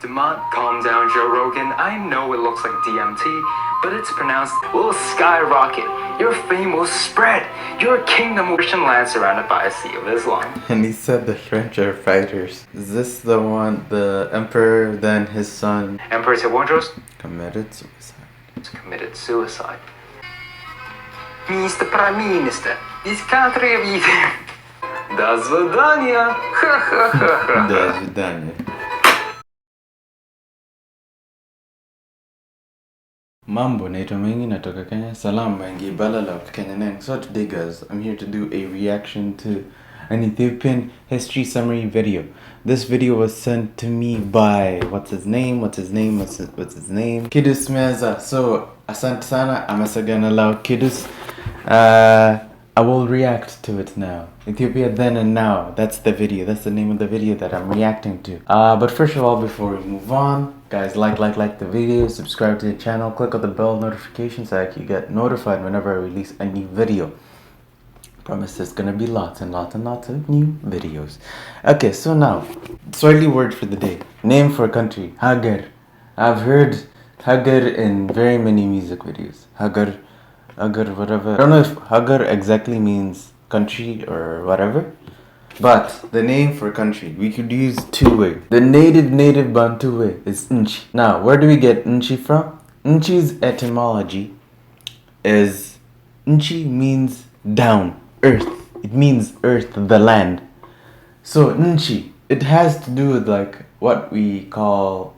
Demont, calm down, Joe Rogan. I know it looks like DMT, but it's pronounced will skyrocket. Your fame will spread. Your kingdom will Christian land surrounded by a sea of Islam. And he said the French are fighters. Is this the one, the emperor, then his son? Emperor Tewahedo Committed suicide. Committed suicide. Mr. Prime Minister, this country of Ethiopia. До свидания. До свидания. Mambo, naitwa MAINGI natoka Kenya. Salam MAINGI, balala Kenyan. So today guys, I'm here to do a reaction to an Ethiopian history summary video. This video was sent to me by, what's his name? Kidus Meza. So, Asante sana, amesaganalao Kidus. I will react to it now. Ethiopia Then and Now. That's the video. That's the name of the video that I'm reacting to. But first of all, before we move on, guys, like the video, subscribe to the channel, click on the bell notification so that you get notified whenever I release a new video. Promise there's gonna be lots and lots of new videos. Okay, so now, Swahili word for the day. Name for a country. Hagar. I've heard Hagar in very many music videos. Hagar, whatever. I don't know if Hagar exactly means country or whatever, but the name for country, we could use two ways. The native Bantu way is Nchi. Now, where do we get Nchi from? Nchi's etymology is, Nchi means down, earth. It means earth, the land. So Nchi, it has to do with like what we call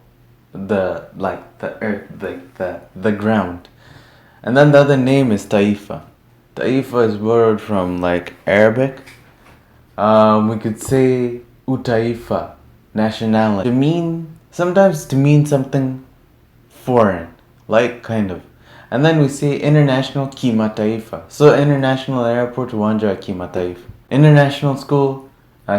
the earth, like the ground. And then the other name is Taifa. Taifa is borrowed from like Arabic. We could say Utaifa, nationality. Sometimes to mean something foreign, like kind of. And then we say international kimataifa. So international airport uwanja kimataifa. International school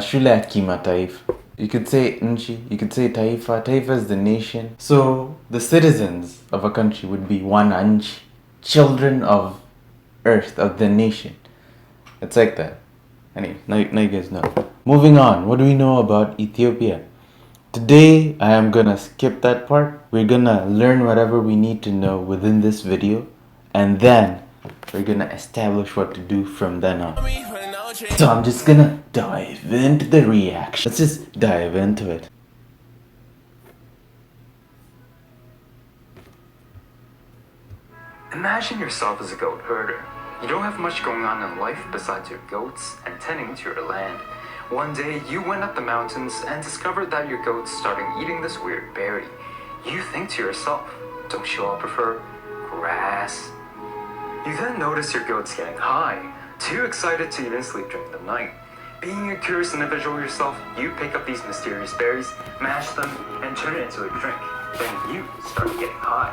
shule kimataifa. You could say nchi, you could say taifa. Taifa is the nation. So the citizens of a country would be wananchi, children of earth, of the nation. It's like that. Anyway, now you guys know. Moving on, what do we know about Ethiopia? Today, I am gonna skip that part. We're gonna learn whatever we need to know within this video, and then we're gonna establish what to do from then on. So I'm just gonna dive into the reaction. Let's just dive into it. Imagine yourself as a goat herder. You don't have much going on in life besides your goats and tending to your land. One day, you went up the mountains and discovered that your goats started eating this weird berry. You think to yourself, don't you all prefer grass? You then notice your goats getting high, too excited to even sleep during the night. Being a curious individual yourself, you pick up these mysterious berries, mash them, and turn it into a drink. Then you start getting high.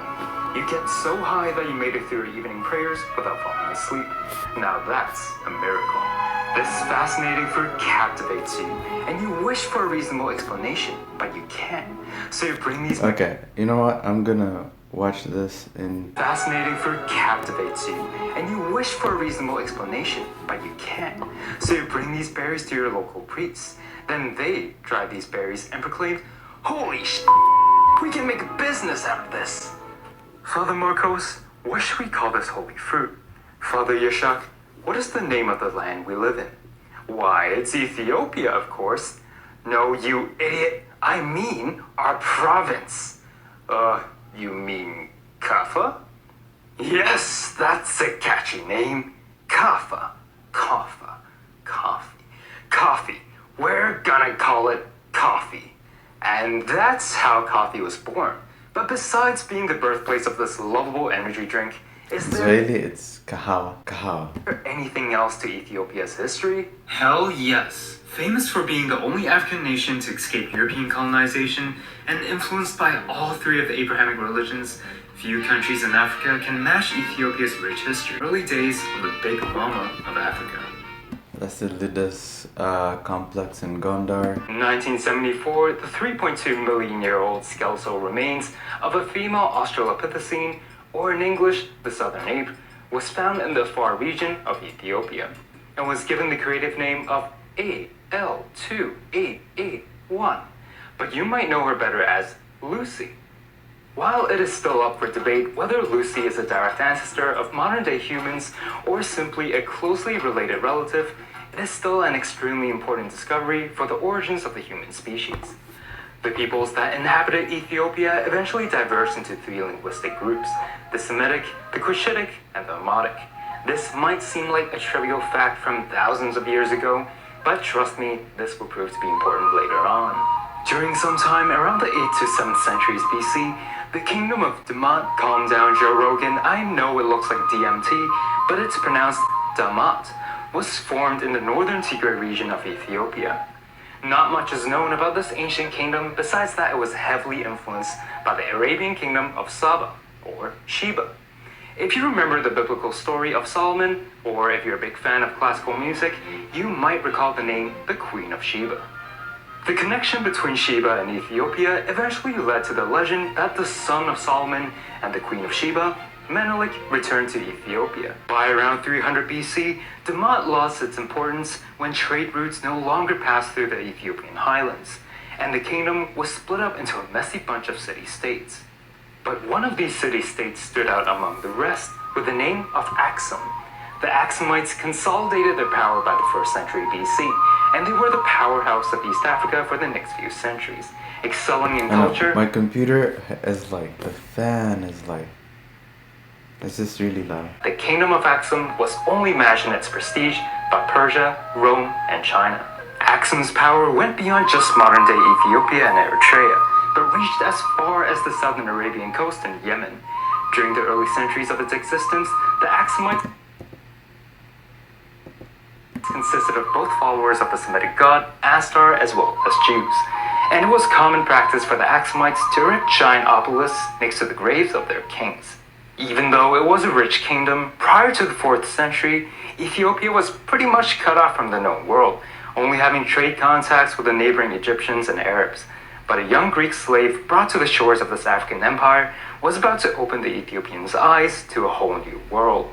You get so high that you made it through your evening prayers without falling asleep. Now that's a miracle. This fascinating fruit captivates you, and you wish for a reasonable explanation, but you can't. So you bring these... Okay, you know what? I'm gonna watch this in... Fascinating fruit captivates you, and you wish for a reasonable explanation, but you can't. So you bring these berries to your local priests. Then they dry these berries and proclaim, holy sh**, we can make a business out of this. Father Marcos, what should we call this holy fruit? Father Yashak, what is the name of the land we live in? Why, it's Ethiopia, of course. No, you idiot. I mean our province. You mean Kaffa? Yes, that's a catchy name. Kaffa. Coffee. We're gonna call it coffee. And that's how coffee was born. But besides being the birthplace of this lovable energy drink, is there... Swahili, it's kahawa. anything else to Ethiopia's history? Hell yes. Famous for being the only African nation to escape European colonization and influenced by all three of the Abrahamic religions, few countries in Africa can match Ethiopia's rich history. Early days of the Big Mama of Africa. That's the Lidus complex in Gondar. In 1974, the 3.2 million year old skeletal remains of a female Australopithecine, or in English, the southern ape, was found in the far region of Ethiopia and was given the creative name of AL2881. But you might know her better as Lucy. While it is still up for debate whether Lucy is a direct ancestor of modern-day humans or simply a closely related relative, it is still an extremely important discovery for the origins of the human species. The peoples that inhabited Ethiopia eventually diverged into three linguistic groups: the Semitic, the Cushitic, and the Amadic. This might seem like a trivial fact from thousands of years ago, but trust me, this will prove to be important later on. During some time around the 8th to 7th centuries BC, the kingdom of Damat, calm down Joe Rogan, I know it looks like DMT, but it's pronounced Damat, was formed in the northern Tigray region of Ethiopia. Not much is known about this ancient kingdom besides that it was heavily influenced by the Arabian kingdom of Saba, or Sheba. If you remember the biblical story of Solomon, or if you're a big fan of classical music, you might recall the name the Queen of Sheba. The connection between Sheba and Ethiopia eventually led to the legend that the son of Solomon and the Queen of Sheba, Menelik, returned to Ethiopia. By around 300 BC, Damat lost its importance when trade routes no longer passed through the Ethiopian highlands, and the kingdom was split up into a messy bunch of city-states. But one of these city-states stood out among the rest with the name of Axum. The Axumites consolidated their power by the 1st century BC, and they were the powerhouse of East Africa for the next few centuries, excelling in culture. My computer is like, the fan is like, it's just really loud. The kingdom of Axum was only matched in its prestige by Persia, Rome, and China. Axum's power went beyond just modern-day Ethiopia and Eritrea, but reached as far as the southern Arabian coast and Yemen. During the early centuries of its existence, the Axumites consisted of both followers of the Semitic god Astar as well as Jews, and it was common practice for the Axumites to erect giant obelisks next to the graves of their kings. Even though it was a rich kingdom, prior to the 4th century, Ethiopia was pretty much cut off from the known world, only having trade contacts with the neighboring Egyptians and Arabs. But a young Greek slave brought to the shores of this African empire was about to open the Ethiopians' eyes to a whole new world.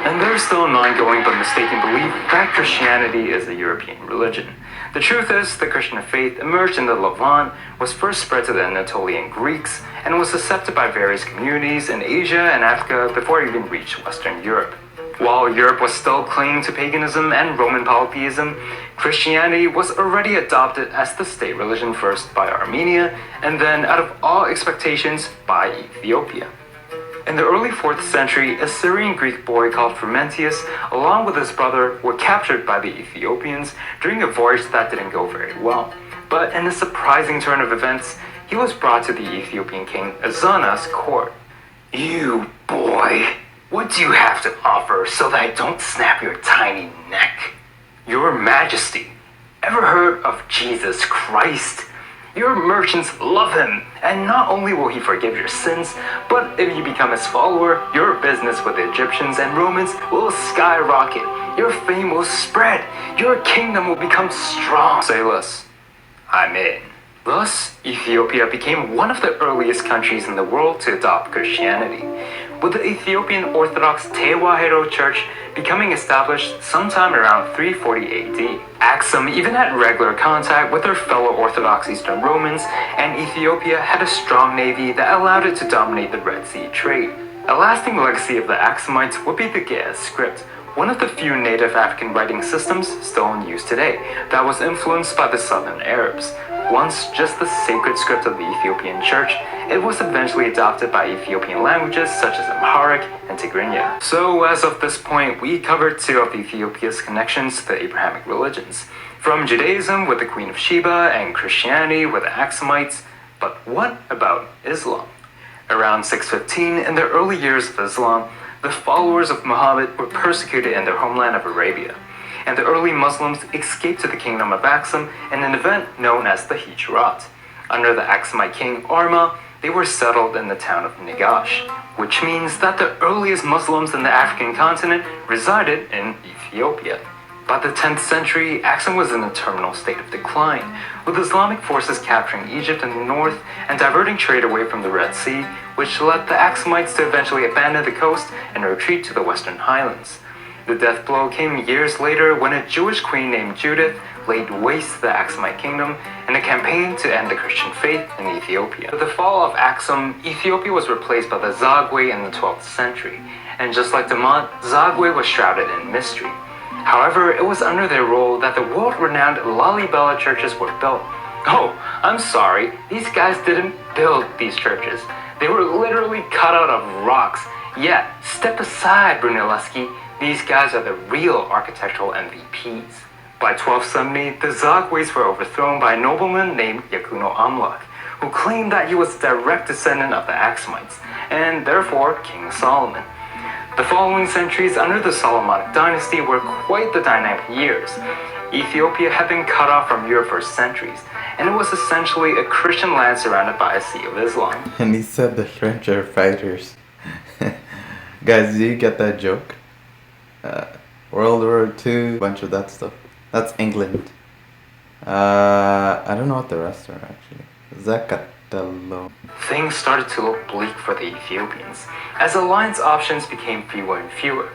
And there's still an ongoing but mistaken belief that Christianity is a European religion. The truth is, the Christian faith emerged in the Levant, was first spread to the Anatolian Greeks, and was accepted by various communities in Asia and Africa before it even reached Western Europe. While Europe was still clinging to paganism and Roman polytheism, Christianity was already adopted as the state religion first by Armenia, and then, out of all expectations, by Ethiopia. In the early 4th century, a Syrian Greek boy called Frumentius, along with his brother, were captured by the Ethiopians during a voyage that didn't go very well. But in a surprising turn of events, he was brought to the Ethiopian king Ezana's court. "You boy, what do you have to offer so that I don't snap your tiny neck?" "Your Majesty, ever heard of Jesus Christ? Your merchants love him, and not only will he forgive your sins, but if you become his follower, your business with the Egyptians and Romans will skyrocket, your fame will spread, your kingdom will become strong." Say less. I'm in. Thus, Ethiopia became one of the earliest countries in the world to adopt Christianity, with the Ethiopian Orthodox Tewahedo Church becoming established sometime around 340 AD. Axum even had regular contact with their fellow Orthodox Eastern Romans, and Ethiopia had a strong navy that allowed it to dominate the Red Sea trade. A lasting legacy of the Axumites would be the Ge'ez script, one of the few native African writing systems still in use today that was influenced by the southern Arabs. Once just the sacred script of the Ethiopian Church, it was eventually adopted by Ethiopian languages such as Amharic and Tigrinya. So as of this point, we covered two of Ethiopia's connections to the Abrahamic religions, from Judaism with the Queen of Sheba and Christianity with the Axumites. But what about Islam? Around 615, in the early years of Islam, the followers of Muhammad were persecuted in their homeland of Arabia, and the early Muslims escaped to the kingdom of Axum in an event known as the Hijrat. Under the Axumite king Arma, they were settled in the town of Negash, which means that the earliest Muslims in the African continent resided in Ethiopia. By the 10th century, Axum was in a terminal state of decline, with Islamic forces capturing Egypt in the north and diverting trade away from the Red Sea, which led the Axumites to eventually abandon the coast and retreat to the western highlands. The death blow came years later when a Jewish queen named Judith laid waste to the Axumite kingdom in a campaign to end the Christian faith in Ethiopia. With the fall of Axum, Ethiopia was replaced by the Zagwe in the 12th century, and just like Demont, Zagwe was shrouded in mystery. However, it was under their rule that the world-renowned Lalibela churches were built. Oh, I'm sorry, these guys didn't build these churches. They were literally cut out of rocks. Yeah, step aside, Brunelleschi. These guys are the real architectural MVPs. By 1270, the Zagwes were overthrown by a nobleman named Yakuno Amlak, who claimed that he was a direct descendant of the Axumites, and therefore King Solomon. The following centuries under the Solomonic dynasty were quite the dynamic years. Ethiopia had been cut off from Europe for centuries, and it was essentially a Christian land surrounded by a sea of Islam. And he said the French are fighters. Guys, do you get that joke? World War II, bunch of that stuff. That's England. I don't know what the rest are actually. Zakatalo. Things started to look bleak for the Ethiopians, as alliance options became fewer and fewer.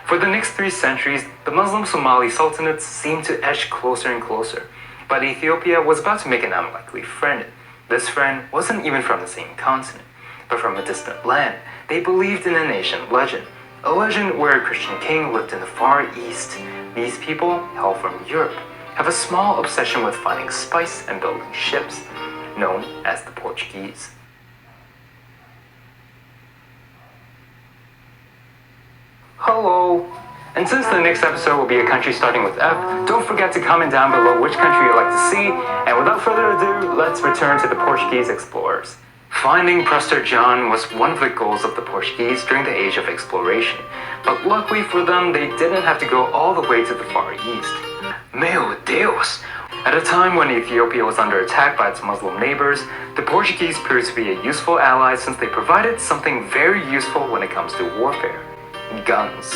For the next 3 centuries, the Muslim Somali sultanates seemed to edge closer and closer, but Ethiopia was about to make an unlikely friend. This friend wasn't even from the same continent, but from a distant land. They believed in an ancient legend, a legend where a Christian king lived in the Far East. These people, hail from Europe, have a small obsession with finding spice and building ships, known as the Portuguese. Hello! And since the next episode will be a country starting with F, don't forget to comment down below which country you'd like to see, and without further ado, let's return to the Portuguese explorers. Finding Prester John was one of the goals of the Portuguese during the age of exploration, but luckily for them, they didn't have to go all the way to the Far East. Meu Deus! At a time when Ethiopia was under attack by its Muslim neighbors, the Portuguese proved to be a useful ally since they provided something very useful when it comes to warfare: guns.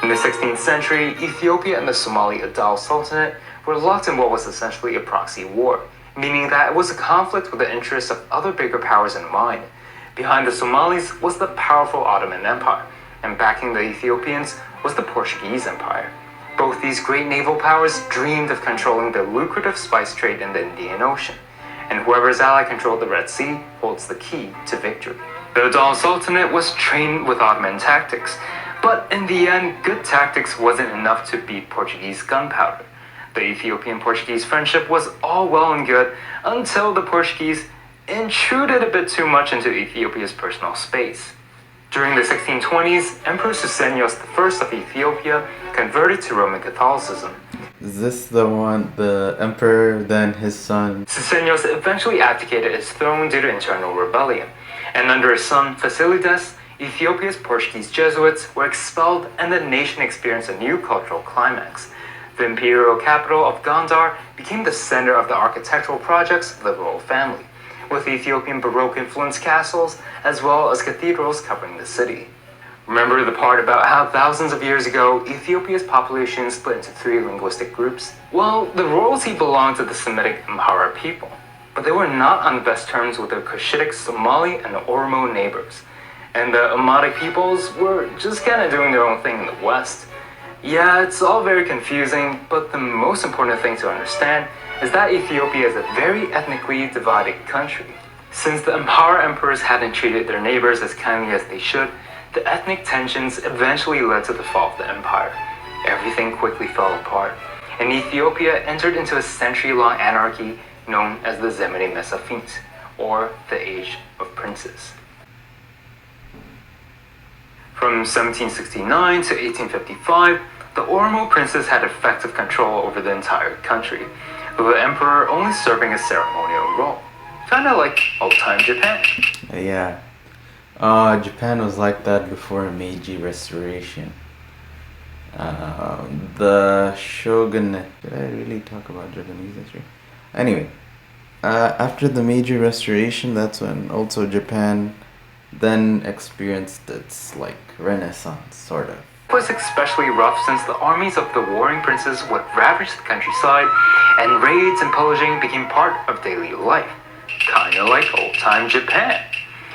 In the 16th century, Ethiopia and the Somali Adal Sultanate were locked in what was essentially a proxy war, meaning that it was a conflict with the interests of other bigger powers in mind. Behind the Somalis was the powerful Ottoman Empire, and backing the Ethiopians was the Portuguese Empire. Both these great naval powers dreamed of controlling the lucrative spice trade in the Indian Ocean, and whoever's ally controlled the Red Sea holds the key to victory. The Adal Sultanate was trained with Ottoman tactics, but in the end, good tactics wasn't enough to beat Portuguese gunpowder. The Ethiopian-Portuguese friendship was all well and good until the Portuguese intruded a bit too much into Ethiopia's personal space. During the 1620s, Emperor Susenyos I of Ethiopia converted to Roman Catholicism. Is this the one, the emperor, then his son? Susenyos eventually abdicated his throne due to internal rebellion, and under his son Fasilides, Ethiopia's Portuguese Jesuits were expelled and the nation experienced a new cultural climax. The imperial capital of Gondar became the center of the architectural projects of the royal family, with Ethiopian Baroque-influenced castles as well as cathedrals covering the city. Remember the part about how thousands of years ago, Ethiopia's population split into 3 linguistic groups? Well, the royalty belonged to the Semitic Amhara people, but they were not on the best terms with their Cushitic Somali and Oromo neighbors. And the Amharic peoples were just kind of doing their own thing in the west. Yeah, it's all very confusing, but the most important thing to understand is that Ethiopia is a very ethnically divided country. Since the Amhara emperors hadn't treated their neighbors as kindly as they should, the ethnic tensions eventually led to the fall of the empire. Everything quickly fell apart, and Ethiopia entered into a century-long anarchy known as the Zemene Mesafint, or the Age of Princes. From 1769 to 1855, the Oromo princes had effective control over the entire country, with the emperor only serving a ceremonial role. Kinda like old-time Japan. Yeah. Japan was like that before Meiji Restoration. The shogunate. Did I really talk about Japanese history? Anyway, after the Meiji Restoration, that's when also Japan then experienced its like renaissance, sort of. was especially rough since the armies of the warring princes would ravage the countryside, and raids and pillaging became part of daily life, kinda like old-time Japan.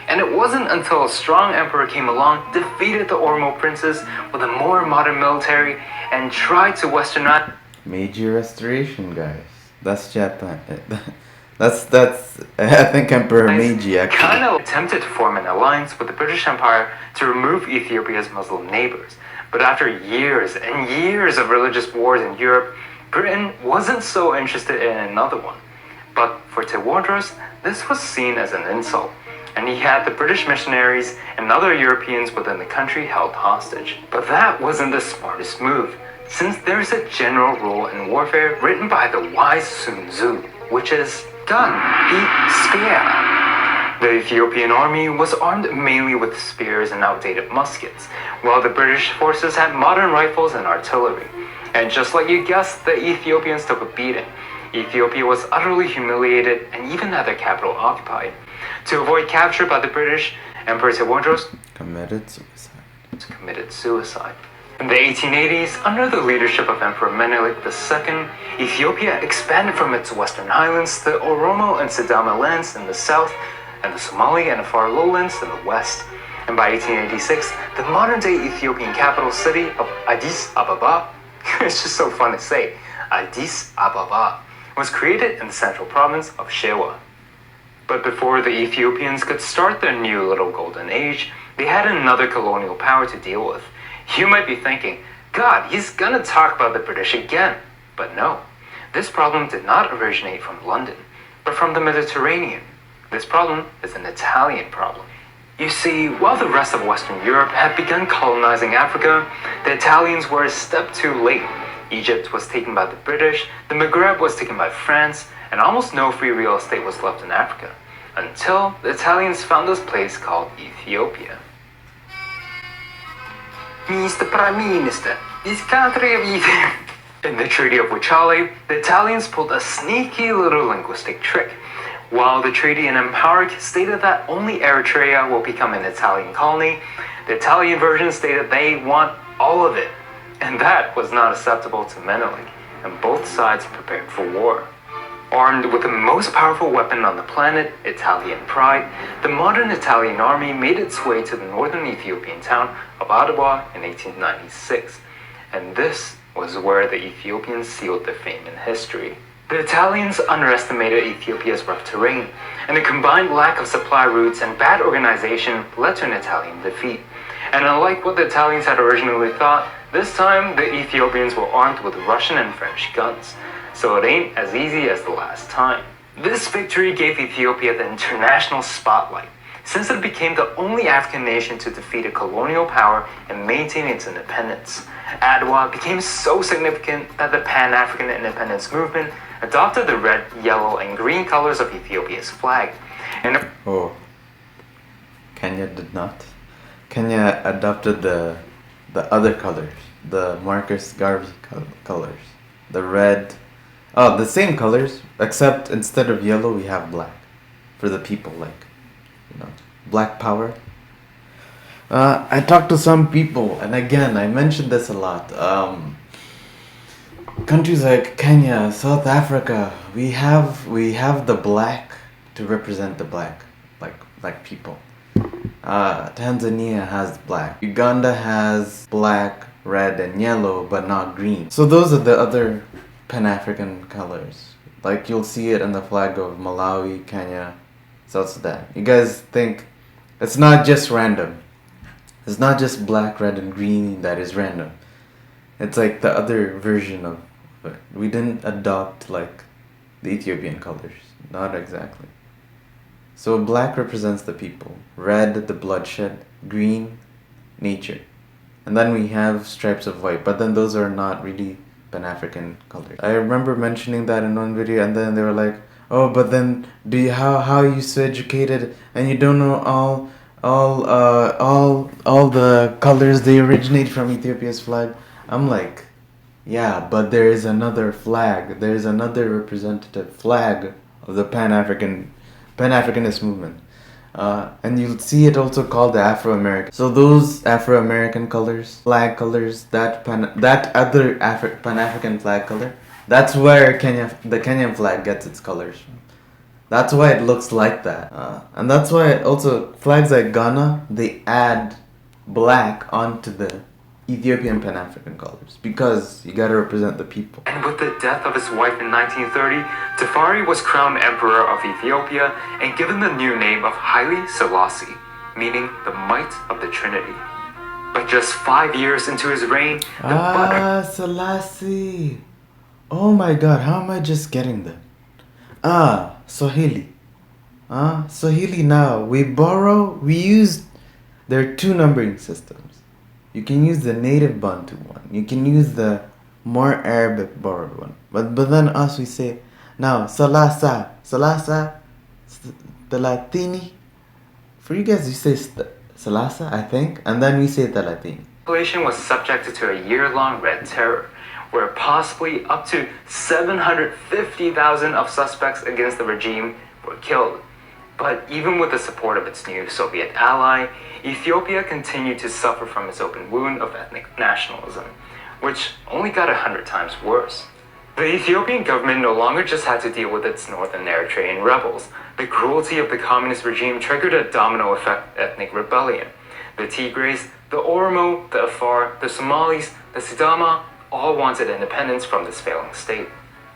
And it wasn't until a strong emperor came along, defeated the Oromo princes with a more modern military, and tried to westernize. Meiji Restoration, guys. That's Japan. That's I think Emperor Meiji actually kind of attempted to form an alliance with the British Empire to remove Ethiopia's Muslim neighbors. But after years and years of religious wars in Europe, Britain wasn't so interested in another one. But for Tewodros, this was seen as an insult, and he had the British missionaries and other Europeans within the country held hostage. But that wasn't the smartest move, since there's a general rule in warfare written by the wise Sun Tzu, which is gun, beat spear. The Ethiopian army was armed mainly with spears and outdated muskets, while the British forces had modern rifles and artillery. And just like you guessed, the Ethiopians took a beating. Ethiopia was utterly humiliated and even had their capital occupied. To avoid capture by the British, Emperor Tewodros committed suicide. In the 1880s, under the leadership of Emperor Menelik II, Ethiopia expanded from its western highlands to the Oromo and Sidama lands in the south, and the Somali and Afar lowlands in the west. And by 1886, the modern-day Ethiopian capital city of Addis Ababa, it's just so fun to say, Addis Ababa, was created in the central province of Shewa. But before the Ethiopians could start their new little golden age, they had another colonial power to deal with. You might be thinking, God, he's gonna talk about the British again. But no, this problem did not originate from London, but from the Mediterranean. This problem is an Italian problem. You see, while the rest of Western Europe had begun colonizing Africa, the Italians were a step too late. Egypt was taken by the British, the Maghreb was taken by France, and almost no free real estate was left in Africa, until the Italians found this place called Ethiopia. Mr. Prime Minister, this country of Ethiopia. In the Treaty of Wuchale, the Italians pulled a sneaky little linguistic trick. While the treaty in MURCH stated that only Eritrea will become an Italian colony, the Italian version stated they want all of it. And that was not acceptable to Menelik, and both sides prepared for war. Armed with the most powerful weapon on the planet, Italian pride, the modern Italian army made its way to the northern Ethiopian town of Adwa in 1896. And this was where the Ethiopians sealed their fame in history. The Italians underestimated Ethiopia's rough terrain, and the combined lack of supply routes and bad organization led to an Italian defeat. And unlike what the Italians had originally thought, this time the Ethiopians were armed with Russian and French guns. So it ain't as easy as the last time. This victory gave Ethiopia the international spotlight, since it became the only African nation to defeat a colonial power and maintain its independence. Adwa became so significant that the Pan-African independence movement adopted the red, yellow, and green colors of Ethiopia's flag. And Kenya did not. Kenya adopted the other colors, the Marcus Garvey colors, the red. Oh, the same colors, except instead of yellow, we have black. For the people, like, black power. I talked to some people, and again, I mentioned this a lot. Countries like Kenya, South Africa, we have the black to represent the black people. Tanzania has black. Uganda has black, red, and yellow, but not green. So those are the other Pan-African colors. Like you'll see it in the flag of Malawi, Kenya, South Sudan. You guys think it's not just random. It's not just black, red, and green that is random. It's like the other version of it. We didn't adopt like the Ethiopian colors. Not exactly. So black represents the people. Red, the bloodshed. Green, nature. And then we have stripes of white. But then those are not really Pan-African colors. I remember mentioning that in one video, and then they were like, "Oh, but then how are you so educated and you don't know all the colors they originate from Ethiopia's flag?" I'm like, yeah, but there is another flag. There is another representative flag of the Pan-Africanist movement. And you'll see it also called the Afro-American. So those Afro-American colors, flag colors, that other Pan-African flag color, that's where the Kenyan flag gets its colors from. That's why it looks like that. And that's why also flags like Ghana, they add black onto the Ethiopian Pan-African colors because you gotta represent the people. And with the death of his wife in 1930, Tafari was crowned Emperor of Ethiopia and given the new name of Haile Selassie, meaning the might of the Trinity. But just 5 years into his reign, Selassie. Oh my god, how am I just getting that? Swahili. Swahili now. We use, there are two numbering systems. You can use the native Bantu one. You can use the more Arabic borrowed one. But then us, we say, now, Salasa, Talatini. For you guys, you say Salasa, I think. And then we say Talatini. The population was subjected to a year-long Red Terror, where possibly up to 750,000 of suspects against the regime were killed. But even with the support of its new Soviet ally, Ethiopia continued to suffer from its open wound of ethnic nationalism, which only got 100 times worse. The Ethiopian government no longer just had to deal with its northern Eritrean rebels. The cruelty of the communist regime triggered a domino effect ethnic rebellion. The Tigrays, the Oromo, the Afar, the Somalis, the Sidama all wanted independence from this failing state.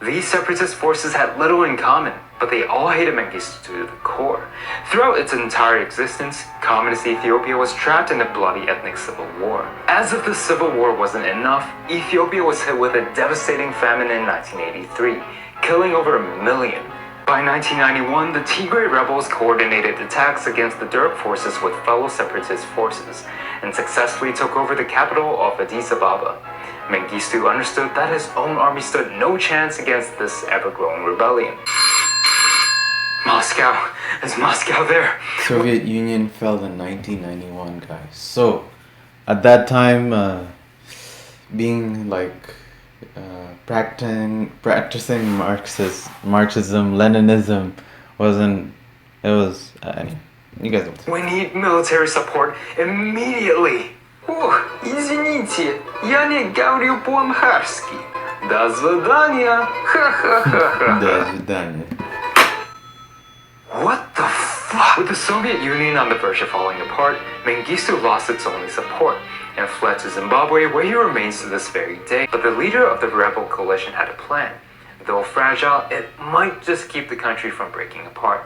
These separatist forces had little in common, but they all hated Mengistu to the core. Throughout its entire existence, communist Ethiopia was trapped in a bloody ethnic civil war. As if the civil war wasn't enough, Ethiopia was hit with a devastating famine in 1983, killing over 1 million. By 1991, the Tigray rebels coordinated attacks against the Derg forces with fellow separatist forces, and successfully took over the capital of Addis Ababa. Mengistu understood that his own army stood no chance against this ever-growing rebellion. Moscow. Is Moscow there? Soviet Union fell in 1991, guys. So, at that time, being like practicing Marxism, Leninism wasn't. It was. Anyway, you guys don't. We need military support immediately. Извините, я не говорю по-амхарски. До свидания. До свидания. What the fuck? With the Soviet Union on the verge of falling apart, Mengistu lost its only support and fled to Zimbabwe, where he remains to this very day. But the leader of the rebel coalition had a plan. Though fragile, it might just keep the country from breaking apart.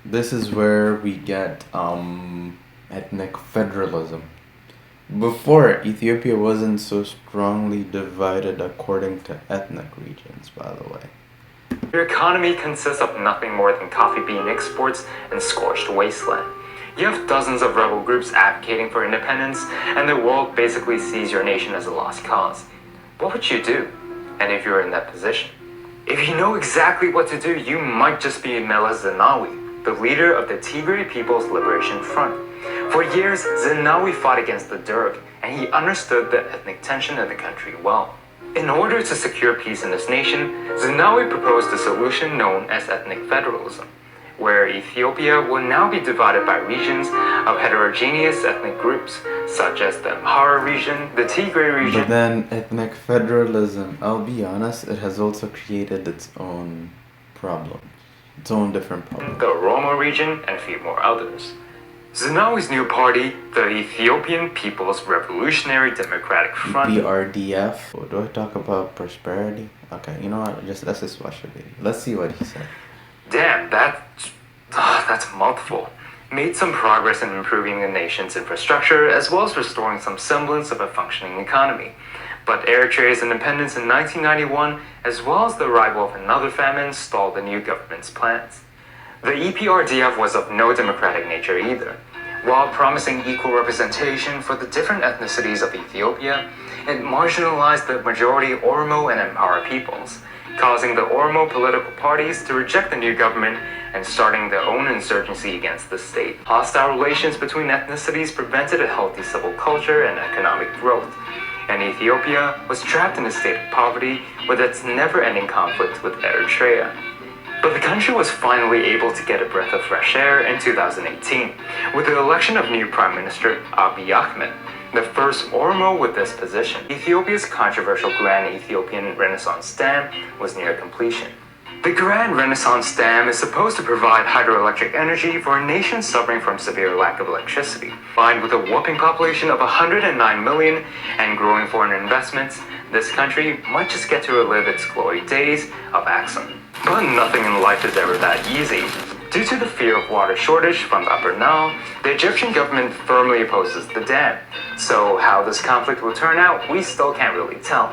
This is where we get ethnic federalism. Before, Ethiopia wasn't so strongly divided according to ethnic regions, by the way. Your economy consists of nothing more than coffee bean exports and scorched wasteland. You have dozens of rebel groups advocating for independence, and the world basically sees your nation as a lost cause. What would you do? And if you're in that position? If you know exactly what to do, you might just be Meles Zenawi, the leader of the Tigray People's Liberation Front. For years, Zenawi fought against the Derg, and he understood the ethnic tension in the country well. In order to secure peace in this nation, Zenawi proposed a solution known as ethnic federalism, where Ethiopia will now be divided by regions of heterogeneous ethnic groups, such as the Amhara region, the Tigray region. But then ethnic federalism, I'll be honest, it has also created its own problems, its own different problems. The Oromo region, and a few more others. Zenawi's new party, the Ethiopian People's Revolutionary Democratic Front. EPRDF. Oh, do I talk about prosperity? Okay, you know what? Let's just watch the video. Let's see what he said. Damn, that's mouthful. Made some progress in improving the nation's infrastructure, as well as restoring some semblance of a functioning economy. But Eritrea's independence in 1991, as well as the arrival of another famine, stalled the new government's plans. The EPRDF was of no democratic nature either. While promising equal representation for the different ethnicities of Ethiopia, it marginalized the majority Oromo and Amhara peoples, causing the Oromo political parties to reject the new government and starting their own insurgency against the state. Hostile relations between ethnicities prevented a healthy civil culture and economic growth, and Ethiopia was trapped in a state of poverty with its never-ending conflict with Eritrea. But the country was finally able to get a breath of fresh air in 2018 with the election of new Prime Minister Abiy Ahmed, the first Oromo with this position. Ethiopia's controversial Grand Ethiopian Renaissance Dam was near completion. The Grand Renaissance Dam is supposed to provide hydroelectric energy for a nation suffering from severe lack of electricity. Combined with a whopping population of 109 million and growing foreign investments, this country might just get to relive its glory days of Axum. But nothing in life is ever that easy. Due to the fear of water shortage from the Upper Nile, the Egyptian government firmly opposes the dam. So how this conflict will turn out, we still can't really tell.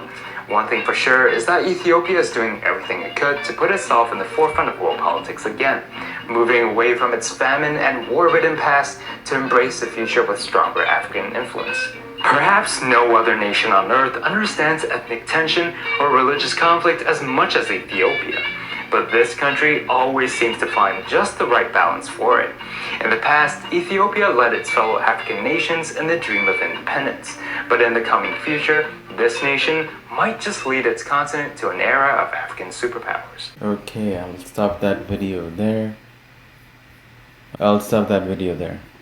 One thing for sure is that Ethiopia is doing everything it could to put itself in the forefront of world politics again, moving away from its famine and war-ridden past to embrace the future with stronger African influence. Perhaps no other nation on earth understands ethnic tension or religious conflict as much as Ethiopia. But this country always seems to find just the right balance for it. In the past, Ethiopia led its fellow African nations in the dream of independence. But in the coming future, this nation might just lead its continent to an era of African superpowers. Okay, I'll stop that video there.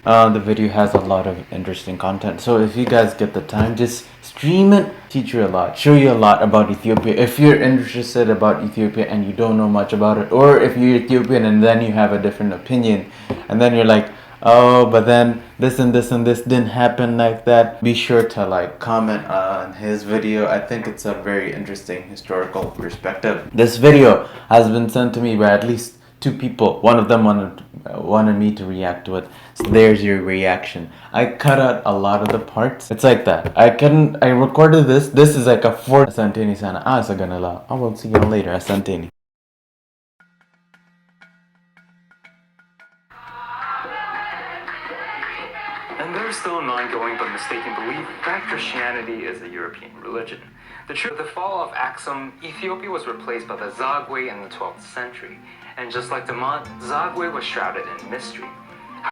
The video has a lot of interesting content, so if you guys get the time, just stream it. Teach you a lot, show you a lot about Ethiopia. If you're interested about Ethiopia and you don't know much about it, or if you're Ethiopian and then you have a different opinion and then you're like, oh, but then this and this and this didn't happen like that, be sure to like comment on his video. I think it's a very interesting historical perspective. This video has been sent to me by at least 2 people. One of them wanted me to react to it. So there's your reaction. I cut out a lot of the parts. It's like that. I recorded this. This is like a 4 Asante SANAA. Asaganala. I will see you later. Asante. And there's still an ongoing but mistaken belief that Christianity is a European religion. The truth, with the fall of Axum, Ethiopia was replaced by the Zagwe in the 12th century. And just like Demont, Zagwe was shrouded in mystery.